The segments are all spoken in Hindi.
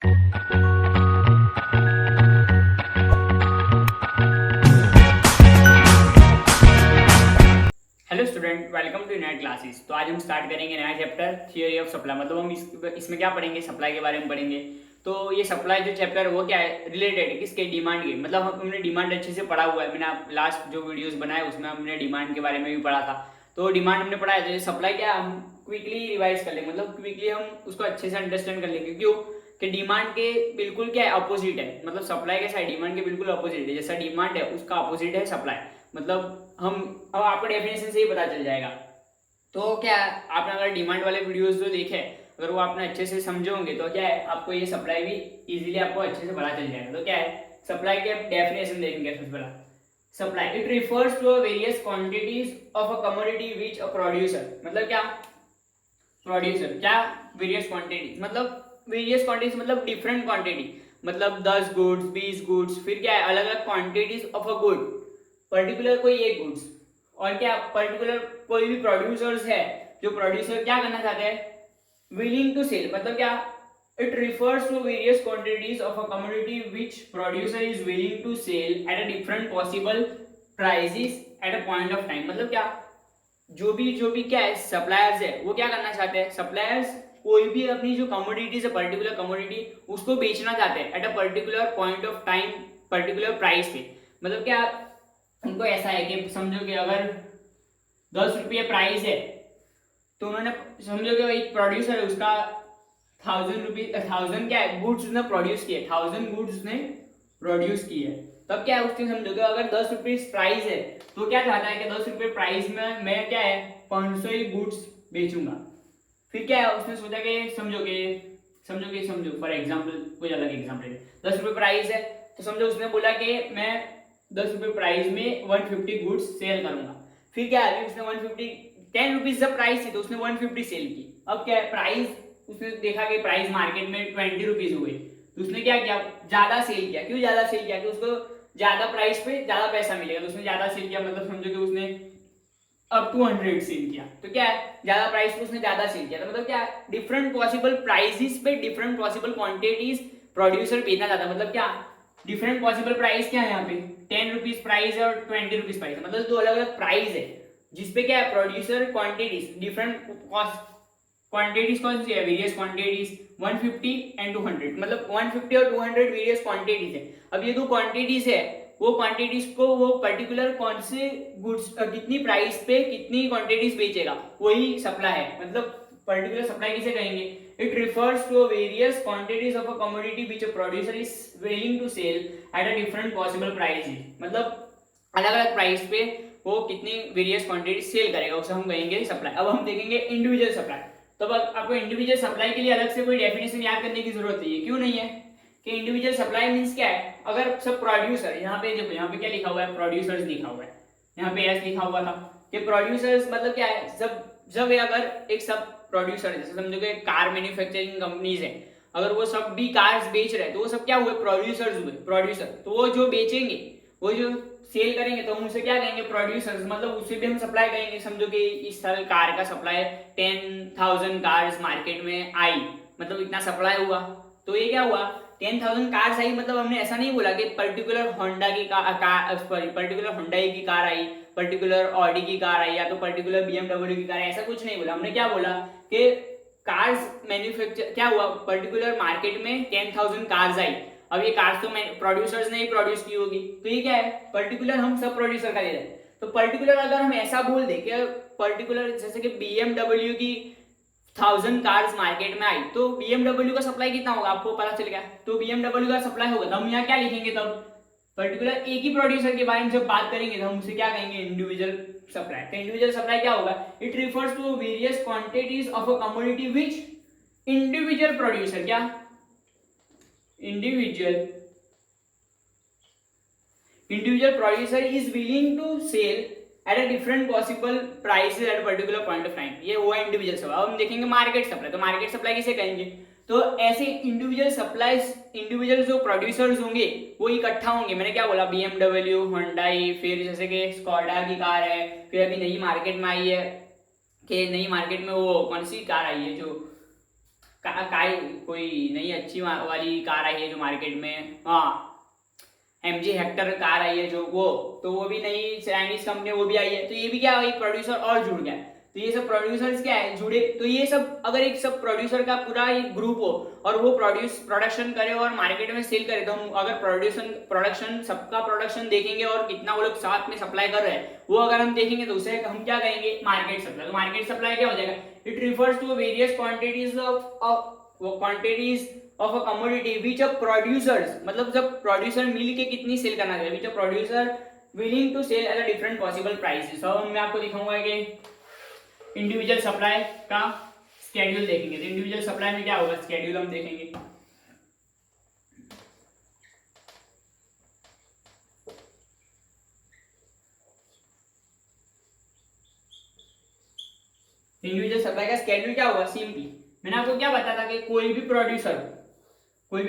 Hello student, welcome to unite classes. तो आज हम स्टार्ट करेंगे नया चैप्टर थियोरी ऑफ सप्लाई। मतलब हम इसमें क्या पढ़ेंगे, सप्लाई के बारे में पढ़ेंगे। तो ये सप्लाई जो चैप्टर है वो क्या है, रिलेटेड है किसके, डिमांड के। मतलब हमने डिमांड अच्छे से पढ़ा हुआ है। मैंने लास्ट जो वीडियोस बनाए उसमें हमने डिमांड के बारे में भी पढ़ा था। तो डिमांड हमने पढ़ा है, तो ये सप्लाई क्या हम क्विकली रिवाइज कर लेंगे। मतलब क्विकली हम उसको अच्छे से अंडरस्टैंड कर लेंगे। क्यों कि डिमांड के बिल्कुल क्या है, अपोजिट है। मतलब सप्लाई कैसा है, डिमांड के बिल्कुल अपोजिट है। जैसा डिमांड है उसका अपोजिट है सप्लाई। मतलब हम अब आपको डेफिनेशन से ही पता चल जाएगा। तो क्या आपने अगर डिमांड वाले वीडियोस जो देखे, अगर वो आपने अच्छे से समझे होंगे तो क्या है, आपको ये सप्लाई भी इजीली आपको अच्छे से पता चल जाएगा। तो क्या है सप्लाई के डेफिनेशन देखेंगे। सबसे पहला supply, it refers to various quantities of a commodity which a producer. मतलब क्या, प्रोड्यूसर क्या, वेरियस क्वांटिटी मतलब वेरियस क्वांटिटीज मतलब डिफरेंट क्वांटिटी। मतलब 10 गुड्स, 20 गुड्स, फिर क्या है अलग अलग quantities of a good, particular कोई एक गुड्स। और क्या पर्टिकुलर कोई भी प्रोड्यूसर्स है, जो प्रोड्यूसर क्या करना चाहते हैं, विलिंग टू सेल। मतलब क्या, it refers to various quantities of a commodity which producer is willing to sell at a different possible prices at a point of time. मतलब क्या, जो भी क्या है सप्लायर्स है वो क्या करना चाहते हैं, सप्लायर्स कोई भी अपनी जो कमोडिटीज है, पर्टिकुलर कमोडिटी उसको बेचना चाहते हैं at a particular point of time, particular price पे। मतलब क्या, उनको ऐसा है कि समझो कि अगर 10 रुपये प्राइस है, तो उन्होंने समझो कि एक प्रोड्यूसर है, उसका 1000 रुपीज, 1000 क्या है गुड्स उसने प्रोड्यूस किए, 1000 गुड्स उसने प्रोड्यूस किए। तब क्या है उसने समझो कि अगर 10 रुपीज प्राइस है, तो क्या चाहता है कि 10 रुपये प्राइस में मैं क्या है 500 ही गुड्स बेचूंगा। फिर क्या है उसने सोचा कि समझो फॉर एग्जाम्पल, कोई अलग एग्जाम्पल, 10 रुपये प्राइस है, तो समझो उसने बोला कि मैं 10 रुपये प्राइस में 150 गुड्स सेल करूंगा। फिर क्या है, उसने 150, 10 रुपीज जब प्राइस थी तो उसने 150 सेल की। अब क्या है प्राइस, उसने देखा कि प्राइस मार्केट में 20 रुपीज हुए, तो उसने क्या किया, ज्यादा सेल किया। क्यों ज्यादा सेल किया, कि उसको ज्यादा प्राइस पे ज्यादा पैसा मिलेगा, तो उसने ज्यादा सेल किया। मतलब समझो कि उसने अप टू 100 सेल किया, तो क्या है ज्यादा प्राइस पे उसने ज्यादा सेल किया। तो मतलब क्या, डिफरेंट पॉसिबल प्राइसेस पे डिफरेंट पॉसिबल क्वांटिटीज प्रोड्यूसर बेचना चाहता है। मतलब क्या, डिफरेंट पॉसिबल प्राइस क्या है यहाँ पे, 10 रुपीज प्राइस है और 20 रुपीज प्राइस है। मतलब दो अलग अलग प्राइस है, जिसपे क्या है प्रोड्यूसर क्वांटिटीज, डिफरेंट क्वांटिटीज कौन सी है, वेरियस क्वांटिटीज 150 एंड 200। मतलब 150 और 200 वेरियस क्वांटिटीज है। अब ये दो क्वांटिटीज है, वो क्वांटिटीज को वो पर्टिकुलर कौन से गुड्स कितनी प्राइस पे कितनी क्वांटिटीज बेचेगा, वही सप्लाई है। मतलब पर्टिकुलर सप्लाई किसे कहेंगे, it refers to various quantities of a commodity which a producer is willing to sell at a different possible prices. मतलब अलग अलग प्राइस पे वो कितनी वेरियस क्वांटिटी सेल करेगा, उसे हम कहेंगे सप्लाई। अब हम देखेंगे इंडिविजुअल सप्लाई। तो अब आपको इंडिविजुअल सप्लाई के लिए अलग से कोई डेफिनेशन याद करने की जरूरत नहीं है। क्यों नहीं है, कि इंडिविजुअल सप्लाई मींस क्या है, अगर सब प्रोड्यूसर, यहाँ पे देखो, यहाँ पे क्या लिखा हुआ है, प्रोड्यूसर्स लिखा हुआ है, यहाँ पे एस लिखा हुआ था कि प्रोड्यूसर्स। मतलब क्या है, जब जब अगर एक सब प्रोड्यूसर, जैसे समझो कि कार मैन्युफैक्चरिंग कंपनीज है, अगर वो सब भी कार्स बेच रहे हैं, तो वो सब क्या हुए, प्रोड्यूसर्स हुए, प्रोड्यूसर। तो वो जो बेचेंगे, वो जो सेल करेंगे, तो हम उसे क्या कहेंगे, प्रोड्यूसर्स। मतलब उसे भी हम सप्लाई कहेंगे। समझो कि इस साल कार का सप्लाई 10,000 कार्स मार्केट में आई, मतलब इतना सप्लाई हुआ। तो ये क्या हुआ, 10,000 कार्स आई। मतलब हमने ऐसा नहीं बोला कि पर्टिकुलर होंडा की पर्टिकुलर होंडाई की कार आई, पर्टिकुलर ऑडी की कार आई, या तो पर्टिकुलर बीएमडब्ल्यू की कार आई, ऐसा कुछ नहीं बोला। हमने क्या बोला कि कार्स मैन्युफैक्चर क्या हुआ, पर्टिकुलर मार्केट में 10,000 कार्स आई। अब ये कार्स तो प्रोड्यूसर्स ने ही प्रोड्यूस की होगी, तो ये क्या है, पर्टिकुलर हम सब प्रोड्यूसर का ले रहे हैं। तो पर्टिकुलर अगर हम ऐसा बोल दे कि पर्टिकुलर, जैसे कि बीएमडब्ल्यू की 1000 कार्स मार्केट में आई, तो बीएमडब्ल्यू का सप्लाई कितना होगा आपको पता चल गया। तो बीएमडब्ल्यू का सप्लाई होगा, तो हम यहाँ क्या लिखेंगे, तब पर्टिकुलर एक ही प्रोड्यूसर के बारे में जब बात करेंगे तो हम उसे क्या कहेंगे, इंडिविजुअल सप्लाई। तो इंडिविजुअल सप्लाई क्या होगा, it refers to various quantities of a commodity which individual producer, क्या individual producer is willing to sell at a different possible prices at a particular point of time। ये हुआ इंडिविजुअल सप्लाई। अब हम देखेंगे मार्केट सप्लाई। तो मार्केट सप्लाई किसे कहेंगे, तो ऐसे इंडिविजुअल सप्लाईज, इंडिविजुअल जो प्रोड्यूसर्स होंगे वो इकट्ठा होंगे। मैंने क्या बोला, बीएमडब्ल्यू, होंडाई, फिर जैसे कि स्कोडा की कार है, फिर अभी नई मार्केट में आई है, कि नई मार्केट में वो कौन सी कार आई है, जो कोई नई अच्छी वाली कार आई है जो मार्केट में, हाँ MG हेक्टर कार आई है जो, वो तो वो भी नई चाइनीज कंपनी वो भी आई है, तो ये भी क्या है, एक प्रोड्यूसर और जुड़ गया है। तो ये सब प्रोड्यूसर्स क्या है जुड़े, तो ये सब अगर एक सब प्रोड्यूसर का पूरा एक ग्रुप हो और वो प्रोडक्शन करे और मार्केट में सेल करे, तो हम अगर प्रोडक्शन सबका प्रोडक्शन देखेंगे और कितना वो लोग साथ में सप्लाई कर रहे हैं वो अगर हम देखेंगे, तो उसे हम क्या कहेंगे, मार्केट सप्लाई। तो मार्केट सप्लाई क्या हो जाएगा, it refers to various quantities of a commodity which a producers, मतलब जब प्रोड्यूसर मिल के कितनी सेल करना चाहिए, which a producer willing to sell at a different possible prices. अब मैं आपको दिखाऊंगा कि इंडिविजुअल सप्लाई का स्केड्यूल देखेंगे, तो इंडिविजुअल सप्लाई में क्या होगा, स्केड्यूल हम देखेंगे। इंडिविजुअल सप्लाई का स्केड्यूल क्या होगा, सिंपली मैंने आपको क्या बताया था कि कोई भी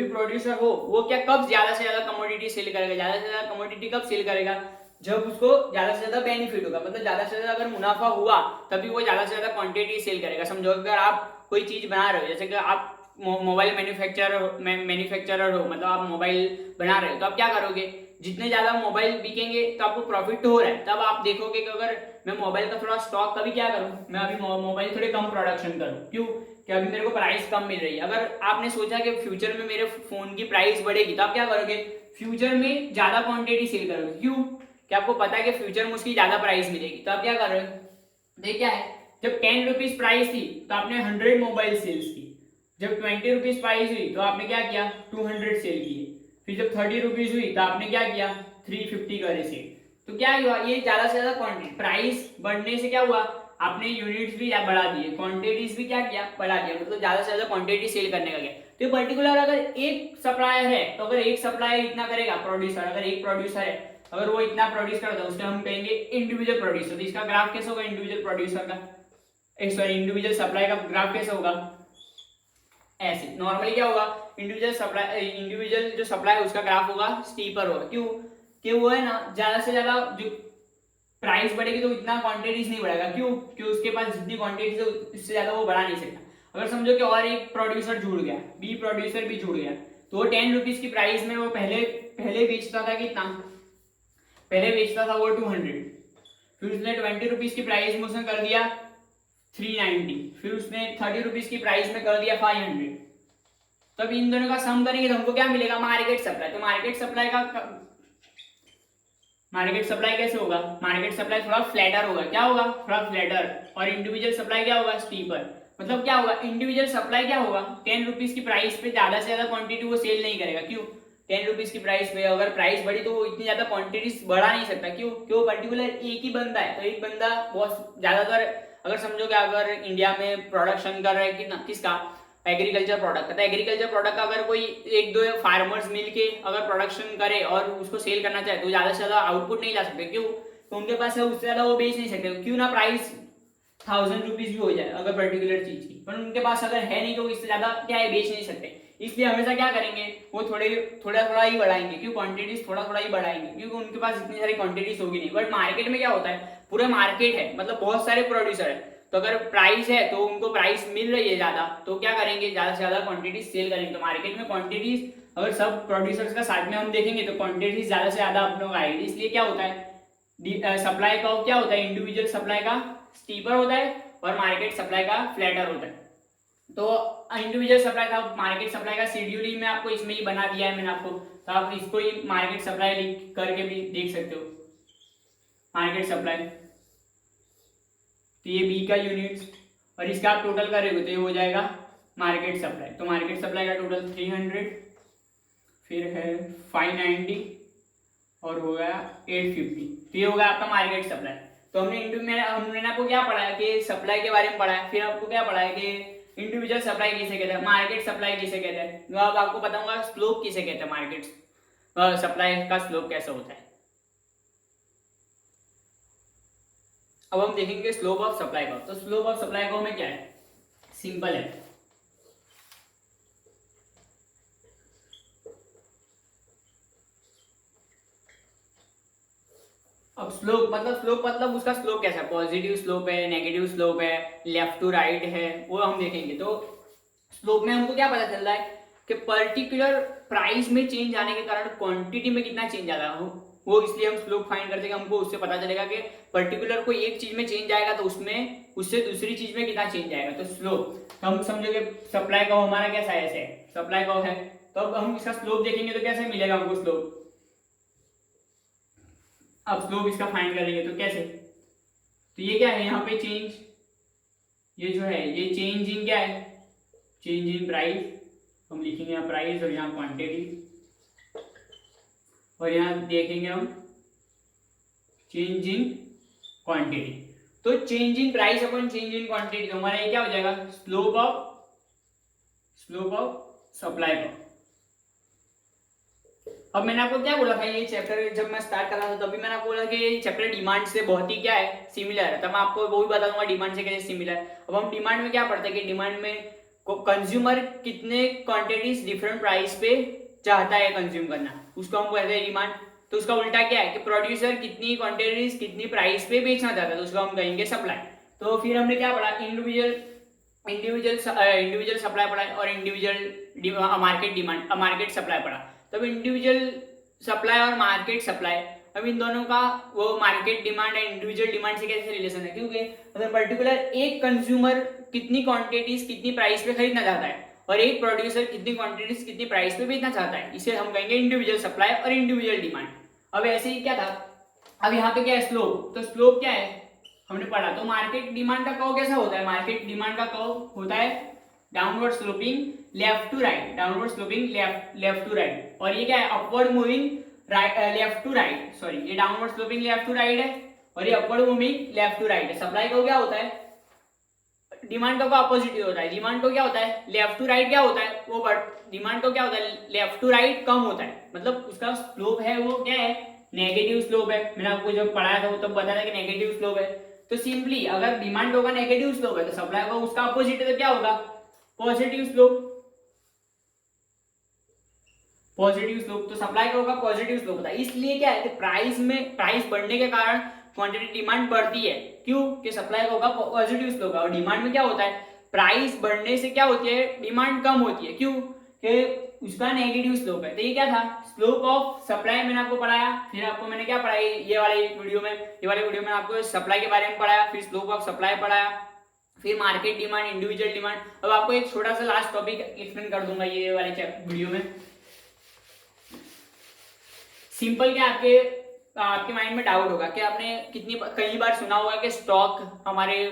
प्रोड्यूसर हो वो क्या कब ज्यादा से ज्यादा कमोडिटी सेल करेगा, ज्यादा से ज्यादा कमोडिटी कब सेल करेगा, जब उसको ज्यादा से ज्यादा बेनिफिट होगा, मतलब ज्यादा से ज्यादा अगर मुनाफा हुआ तभी वो ज्यादा से ज्यादा क्वांटिटी सेल करेगा। समझो अगर आप कोई चीज बना रहे हो, जैसे कि आप मोबाइल मैन्युफैक्चरर हो, मतलब आप मोबाइल बना रहे हो, तो आप क्या करोगे, जितने ज्यादा मोबाइल बिकेंगे तो आपको प्रॉफिट हो रहा है, तब आप देखोगे कि अगर मैं मोबाइल का थोड़ा स्टॉक कभी क्या करूं, मैं अभी मोबाइल थोड़े कम प्रोडक्शन करूं, क्यों कि अभी मेरे को प्राइस कम मिल रही है। अगर आपने सोचा कि फ्यूचर में मेरे फोन की प्राइस बढ़ेगी, तो आप क्या करोगे, फ्यूचर में ज्यादा क्वांटिटी सेल करोगे, क्यों कि आपको पता है कि फ्यूचर में उसकी ज्यादा प्राइस मिलेगी, तो आप क्या करोगे, देख क्या है, जब 10 रुपीज प्राइस थी तो आपने 100 मोबाइल सेल्स की, जब 20 रुपीज प्राइस हुई तो आपने क्या किया, 200 सेल किए, फिर जब 30 रुपीज हुई तो आपने क्या किया, 350 करे सेल। तो क्या हुआ, ये ज्यादा से ज्यादा क्वांटिटी, प्राइस बढ़ने से क्या हुआ, आपने यूनिट्स भी बढ़ा दिए, क्वांटिटीज भी क्या किया, बढ़ा दिया, मतलब ज्यादा से ज्यादा क्वांटिटी सेल करने का गया। तो पर्टिकुलर अगर एक सप्लायर है, तो अगर एक सप्लायर इतना करेगा, प्रोड्यूसर अगर एक प्रोड्यूसर है, अगर वो इतना प्रोड्यूस करता है, उसको हम कहेंगे इंडिविजुअल प्रोड्यूसर। तो इसका ग्राफ कैसे होगा, इंडिविजुअल प्रोड्यूसर का, सॉरी इंडिविजुअल सप्लाई का ग्राफ कैसे होगा, ऐसे नॉर्मली क्या होगा, इंडिविजुअल जो सप्लाई है उसका ग्राफ होगा स्टीपर होगा, क्यों कि वो है ना ज्यादा से ज्यादा जो प्राइस बढ़ेगी तो इतना क्वांटिटीज नहीं बढ़ेगा, क्यों कि उसके पास जितनी क्वांटिटीज है उससे ज्यादा वो बढ़ा नहीं सकता। अगर समझो कि और एक प्रोड्यूसर जुड़ गया, बी प्रोड्यूसर भी जुड़ गया, तो वो 10 रुपीज की प्राइस में वो पहले बेचता था कितना, पहले बेचता था वो 200, फिर उसने 20 रुपीज की प्राइस में उसने कर दिया 390, फिर उसने 30 रुपीज की प्राइस में कर दिया 500। तब इन दोनों का सम करेंगे तो हमको क्या मिलेगा, मार्केट सप्लाई। तो मार्केट सप्लाई कैसे होगा, मार्केट सप्लाई थोड़ा फ्लैटर होगा, क्या होगा, थोड़ा फ्लैटर, और इंडिविजुअल सप्लाई क्या होगा, स्टीपर। मतलब क्या होगा, इंडिविजुअल सप्लाई क्या होगा, 10 रुपीज की प्राइस पे ज्यादा से ज्यादा क्वांटिटी वो सेल नहीं करेगा, क्यों 10 रुपीज की प्राइस पे अगर प्राइस बढ़ी तो वो इतनी ज्यादा क्वांटिटी बढ़ा नहीं सकता, क्यों क्यों पर्टिकुलर एक ही बंदा है, तो एक बंदा बहुत ज्यादातर, अगर समझो कि अगर इंडिया में प्रोडक्शन कर रहा है कि किसका, एग्रीकल्चर प्रोडक्ट का, तो एग्रीकल्चर प्रोडक्ट का अगर कोई एक दो फार्मर्स मिलके अगर प्रोडक्शन करे और उसको सेल करना चाहे, तो ज्यादा से ज्यादा आउटपुट नहीं ला सकते, क्यों तो उनके पास है, उससे ज्यादा वो बेच नहीं सकते, क्यों ना प्राइस 1000 रुपीज भी हो जाए अगर पर्टिकुलर चीज की, पर उनके पास अगर है नहीं तो इससे ज्यादा क्या है, बेच नहीं सकते। इसलिए हमेशा क्या करेंगे, वो थोड़ा थोड़ा ही बढ़ाएंगे, क्यों क्वांटिटीज थोड़ा थोड़ा ही बढ़ाएंगे, क्योंकि उनके पास इतनी सारी क्वांटिटीज होगी नहीं। बट मार्केट में क्या होता है, पूरा मार्केट है, मतलब बहुत सारे प्रोड्यूसर है, तो अगर प्राइस है तो उनको प्राइस मिल रही है ज्यादा, तो क्या करेंगे, ज्यादा से ज्यादा क्वांटिटी सेल करेंगे। तो मार्केट में क्वांटिटीज अगर सब प्रोड्यूसर्स का साथ में हम देखेंगे तो क्वांटिटीज ज्यादा से ज्यादा अपने को आएगी। इसलिए क्या होता है, सप्लाई का क्या होता है, इंडिविजुअल सप्लाई का स्टीपर होता है और मार्केट सप्लाई का फ्लैटर होता है। तो इंडिविजुअल सप्लाई का, मार्केट सप्लाई का शेड्यूल ही मैं आपको इसमें ही बना दिया है मैंने आपको, तो आप इसको ही मार्केट सप्लाई लिख करके भी देख सकते हो, मार्केट सप्लाई। तो ये बी का यूनिट्स और इसका आप टोटल करेंगे तो ये हो जाएगा मार्केट सप्लाई। तो मार्केट सप्लाई का टोटल 300, फिर है 590 और हो गया 850, तो ये हो गया आपका मार्केट सप्लाई। तो हमने आपको क्या पढ़ा है कि सप्लाई के बारे में पढ़ा है, फिर आपको क्या पढ़ा है कि इंडिविजुअल सप्लाई किसे कहते हैं, मार्केट सप्लाई किसे कहते हैं, तो अब आपको बताऊंगा स्लोप किसे कहते हैं, मार्केट सप्लाई का स्लोप कैसे होता है। अब हम देखेंगे स्लोप ऑफ सप्लाई कर्व। तो स्लोप ऑफ सप्लाई कर्व में क्या है, सिंपल है, अब स्लोप मतलब उसका स्लोप कैसा है, पॉजिटिव स्लोप है, नेगेटिव स्लोप है, लेफ्ट टू राइट है, वो हम देखेंगे। तो स्लोप में हमको क्या पता चल रहा है कि पर्टिकुलर प्राइस में चेंज आने के कारण क्वांटिटी में कितना चेंज आ रहा हो, वो इसलिए हम स्लोप फाइंड करते हैं कि हमको उससे पता चलेगा कि पर्टिकुलर कोई एक चीज में चेंज आएगा तो उसमें उससे दूसरी चीज में कितना चेंज आएगा। तो स्लोप हम समझोगे सप्लाई कर्व हमारा कैसा है, ऐसे सप्लाई कर्व है, तो अब हम इसका स्लोप देखेंगे तो कैसे मिलेगा हमको स्लोप। अब स्लोप इसका फाइंड करेंगे तो कैसे, तो ये क्या है यहाँ पे चेंज, ये जो है ये चेंज इन क्या है, चेंज इन प्राइस, हम लिखेंगे यहाँ प्राइस और यहाँ क्वांटिटी, और यहाँ देखेंगे हम चेंज इन क्वांटिटी। तो change in price upon change in quantity, तो हमारा ये क्या हो जाएगा, स्लोप ऑफ सप्लाई कर्व। अब मैंने आपको क्या बोला था, ये चैप्टर जब मैं स्टार्ट कर रहा था तभी मैंने आपको बोला कि ये चैप्टर डिमांड से बहुत ही क्या है, सिमिलर है, तब मैं आपको वो भी बता दूंगा डिमांड से कैसे सिमिलर है। अब हम डिमांड में क्या पढ़ते हैं कि डिमांड में कंज्यूमर कितने क्वांटिटीज डिफरेंट प्राइस पे चाहता है कंज्यूम करना, उसको हम कहते हैं डिमांड। तो उसका उल्टा क्या है कि प्रोड्यूसर कितनी क्वांटिटीज कितनी प्राइस पे बेचना चाहता है, तो उसको हम कहेंगे सप्लाई। तो फिर हमने क्या पढ़ा, इंडिविजुअल सप्लाई पढ़ा और individual market demand market supply पढ़ा। तब इंडिविजुअल सप्लाई और मार्केट सप्लाई, अब इन दोनों का वो market demand and individual demand से कैसे रिलेशन है, क्योंकि अगर पर्टिकुलर एक कंज्यूमर कितनी क्वांटिटीज कितनी प्राइस पे खरीदना चाहता है और एक प्रोड्यूसर कितनी क्वांटिटीज कितनी प्राइस पे बेचना चाहता है, इसे हम कहेंगे इंडिविजुअल सप्लाई और इंडिविजुअल डिमांड। अब ऐसे ही क्या था, अब यहाँ पे क्या है स्लोप, तो स्लोप क्या है हमने पढ़ा, तो मार्केट डिमांड का कर्व कैसा होता है, मार्केट डिमांड का कर्व होता है downward sloping left to right, downward sloping left to right, और ये क्या है upward moving left to right, sorry ये downward sloping left to right है और ये upward moving left to right है। सप्लाई का क्या होता है, डिमांड का अपोजिट होता है, डिमांड को क्या होता है लेफ्ट टू राइट क्या होता है वो, डिमांड को क्या होता है लेफ्ट टू राइट कम होता है, मतलब उसका स्लोप है वो क्या है नेगेटिव स्लोप है। मैंने आपको जब पढ़ाया था वो तब बताया था कि नेगेटिव स्लोप है। तो सिंपली अगर डिमांड होगा नेगेटिव स्लोप है तो सप्लाई का उसका अपोजिट है तो क्या होगा पॉजिटिव स्लोप, पॉजिटिव स्लोप, तो सप्लाई का होगा पॉजिटिव स्लोप होता है। इसलिए क्या है कि प्राइस बढ़ने के कारण क्वांटिटी डिमांड बढ़ती है, क्यों कि सप्लाई का होगा पॉजिटिव स्लोप है, और डिमांड में क्या होता है प्राइस बढ़ने से क्या होती है डिमांड कम होती है, क्यों कि उसका नेगेटिव स्लोप है। तो ये क्या था स्लोप ऑफ सप्लाई मैंने आपको पढ़ाया, फिर आपको मैंने क्या पढ़ाया ये वाले वीडियो में आपको सप्लाई के बारे में पढ़ाया, फिर स्लोप ऑफ सप्लाई पढ़ाया, फिर मार्केट डिमांड इंडिविजुअल डिमांड। अब आपको एक छोटा सा लास्ट टॉपिक एक्सप्लेन कर दूंगा ये वाले वीडियो में। सिंपल क्या आपके माइंड में डाउट होगा कि आपने कई बार सुना होगा कि स्टॉक हमारे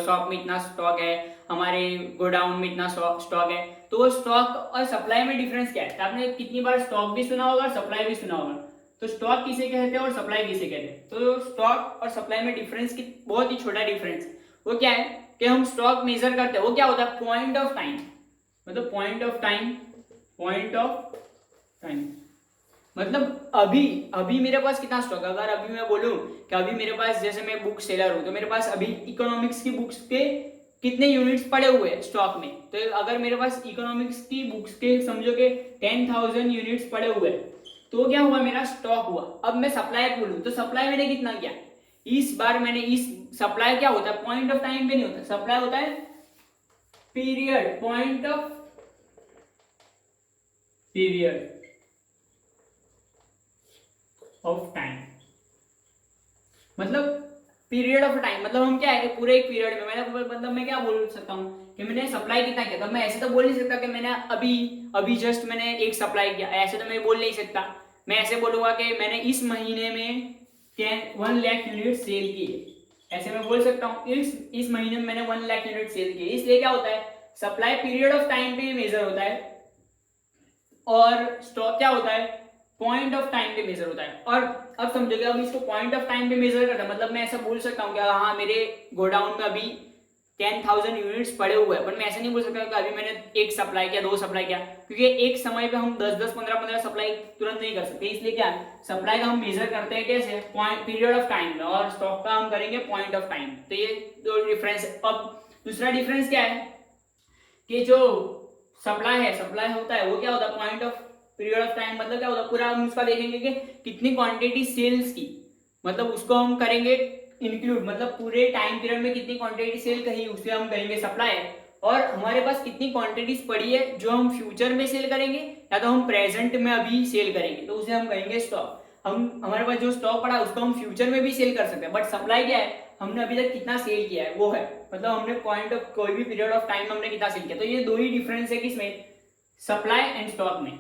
शॉप में इतना स्टॉक है, हमारे गोडाउन में इतना स्टॉक है, तो वो स्टॉक और सप्लाई में डिफरेंस क्या है। तो आपने कितनी बार स्टॉक भी सुना होगा सप्लाई भी सुना होगा, तो स्टॉक किसे कहते हैं और सप्लाई किसे कहते हैं। तो स्टॉक और सप्लाई में डिफरेंस की बहुत ही छोटा डिफरेंस, वो क्या है कि हम स्टॉक मेजर करते हैं वो क्या होता है पॉइंट ऑफ टाइम, मतलब पॉइंट ऑफ टाइम मतलब अभी मेरे पास कितना स्टॉक, अगर अभी मैं बोलूं कि अभी मेरे पास जैसे मैं बुक सेलर हूं तो मेरे पास अभी इकोनॉमिक्स की बुक्स के कितने यूनिट्स पड़े हुए हैं स्टॉक में, तो अगर मेरे पास इकोनॉमिक्स की बुक्स के समझो कि 10,000 यूनिट्स पड़े हुए हैं तो क्या हुआ मेरा स्टॉक हुआ। अब मैं सप्लाई बोलूं तो सप्लाई मैंने कितना किया, इस बार मैंने इस सप्लाई क्या होता है पॉइंट ऑफ टाइम पे नहीं होता, सप्लाई होता है period, point of period of time, मतलब पीरियड ऑफ टाइम, मतलब हम क्या है पूरे एक पीरियड में मतलब मैं क्या बोल सकता हूँ कि मैंने सप्लाई कितना किया। तब मैं ऐसे तो बोल नहीं सकता कि मैंने अभी जस्ट मैंने एक सप्लाई किया, ऐसे तो मैं बोल नहीं सकता। मैं ऐसे बोलूंगा कि मैंने इस महीने में 1 लाख यूनिट सेल किए, ऐसे मैं बोल सकता हूँ इस महीने में मैंने 1 लाख यूनिट सेल किए। इसलिए क्या होता है सप्लाई पीरियड ऑफ टाइम पे मेजर होता है और स्टॉक क्या होता है पॉइंट ऑफ टाइम पे मेजर होता है। और अब समझोगे अब इसको पॉइंट ऑफ टाइम पे मेजर करता है मतलब मैं ऐसा बोल सकता हूँ कि हाँ मेरे गोडाउन में अभी 10,000 यूनिट्स पड़े हुए हैं, पर मैं ऐसे नहीं बोल सकता कि अभी मैंने एक सप्लाई किया 2 सप्लाई किया, क्योंकि एक समय पे हम 10-10 15-15 सप्लाई तुरंत नहीं कर सकते। इसलिए क्या सप्लाई का हम मेजर करते हैं कैसे पॉइंट पीरियड ऑफ टाइम में और स्टॉक का हम करेंगे पॉइंट ऑफ टाइम। तो ये दो डिफरेंस है। अब दूसरा डिफरेंस क्या है कि जो सप्लाई होता है वो क्या होता है point of period of time, मतलब क्या होता है पूरा हम उसका देखेंगे कि कितनी क्वांटिटी सेल्स की, मतलब उसको हम करेंगे इंक्लूड, मतलब पूरे टाइम पीरियड में कितनी क्वांटिटी सेल कही उसे हम कहेंगे सप्लाई। और हमारे पास कितनी क्वांटिटीज पड़ी है जो हम फ्यूचर में सेल करेंगे या तो हम प्रेजेंट में अभी सेल करेंगे, तो उसे हम कहेंगे स्टॉक। हम हमारे पास जो स्टॉक पड़ा है उसको हम फ्यूचर में भी सेल कर सकते हैं, बट सप्लाई क्या है, हमने अभी तक कितना सेल किया है वो है, मतलब हमने पॉइंट ऑफ कोई भी पीरियड ऑफ टाइम हमने कितना सेल किया। तो ये दो ही डिफरेंस है किसमें, सप्लाई एंड स्टॉक में।